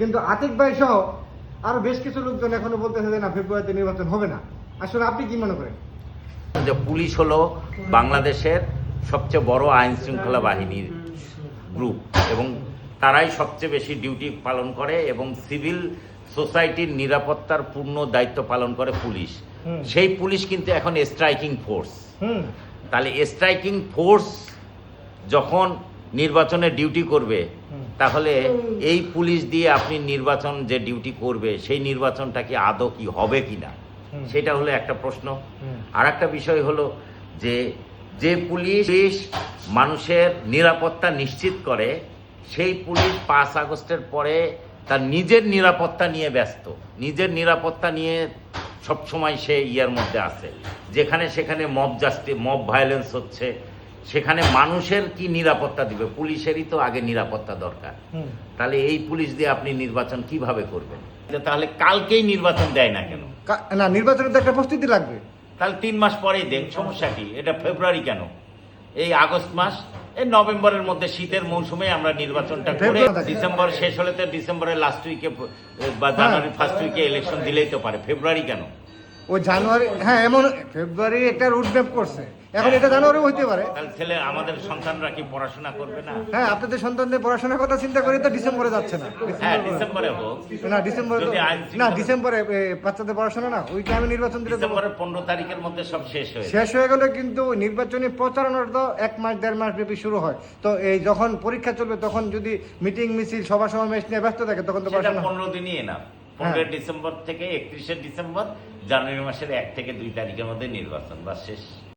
কিন্তু আতিক ভাই সহ আরো বেশ কিছু লোকজন এখনো বলতেছে যে না ফেব্রুয়ারিতে নির্বাচন হবে না। আসলে আপনি কি মনে করেন? যে পুলিশ হলো বাংলাদেশের সবচেয়ে বড় আইন শৃঙ্খলা বাহিনীর গ্রুপ এবং তারাই সবচেয়ে বেশি ডিউটি পালন করে এবং সিভিল সোসাইটির নিরাপত্তার পূর্ণ দায়িত্ব পালন করে পুলিশ। সেই পুলিশ কিন্তু এখন স্ট্রাইকিং ফোর্স। তাহলে স্ট্রাইকিং ফোর্স যখন নির্বাচনে ডিউটি করবে তাহলে এই পুলিশ দিয়ে আপনি নির্বাচন যে ডিউটি করবে সেই নির্বাচনটা কি আদৌ কি হবে কিনা সেটা হলো একটা প্রশ্ন। আর একটা বিষয় হলো যে যে পুলিশ মানুষের নিরাপত্তা নিশ্চিত করে সেই পুলিশ 5 আগস্টের পরে তার নিজের নিরাপত্তা নিয়ে ব্যস্ত, নিজের নিরাপত্তা নিয়ে সবসময় সে ইয়ার মধ্যে আছে। যেখানে সেখানে মব ভায়োলেন্স হচ্ছে সেখানে মানুষের কি নিরাপত্তা দিবে? পুলিশেরই তো আগে নিরাপত্তা দরকার। তাহলে এই পুলিশ দিয়ে আপনি নির্বাচন কিভাবে করবেন? তাহলে কালকেই নির্বাচন দেয় না কেন? না, নির্বাচনের তো একটা প্রস্তুতি লাগবে। তাহলে 3 মাস পরেই দেন, সমস্যা কি? এটা ফেব্রুয়ারি কেন? এই আগস্ট মাস, এই নভেম্বরের মধ্যে শীতের মৌসুমে আমরা নির্বাচনটা করে ডিসেম্বর শেষ হলে তো ডিসেম্বরের লাস্ট উইকে বা জানুয়ারি ফার্স্ট উইকে ইলেকশন দিলেই তো পারে। ফেব্রুয়ারি কেন? ও জানুয়ারি, হ্যাঁ এমন ফেব্রুয়ারি একটা রুট ম্যাপ করছে, এখন এটা জানুয়ারি হইতে পারে। তাহলে ছেলে আমাদের সন্তানরা কি পড়াশোনা করবে না? হ্যাঁ, আপনাদের সন্তানদের পড়াশোনার কথা চিন্তা করি তো ডিসেম্বরে যাচ্ছে না। হ্যাঁ, ডিসেম্বরে হোক। না ডিসেম্বরে না, ডিসেম্বরে বাচ্চাদের পড়াশোনা না, ওই টাইমে নির্বাচন দিলে ডিসেম্বরের 15 তারিখের মধ্যে সব শেষ হয়ে গেলে কিন্তু নির্বাচনী প্রচারণার তো 1 মাস 1.5 মাস ব্যাপী শুরু হয়। তো এই যখন পরীক্ষা চলবে তখন যদি মিটিং মিছিল সভা সমাবেশ নিয়ে ব্যস্ত থাকে তখন তো পড়াশোনা 15 দিনই না। 15 ডিসেম্বর থেকে 31 ডিসেম্বর, জানুয়ারি মাসের 1 থেকে 2 তারিখের মধ্যে নির্বাচন, বাস শেষ।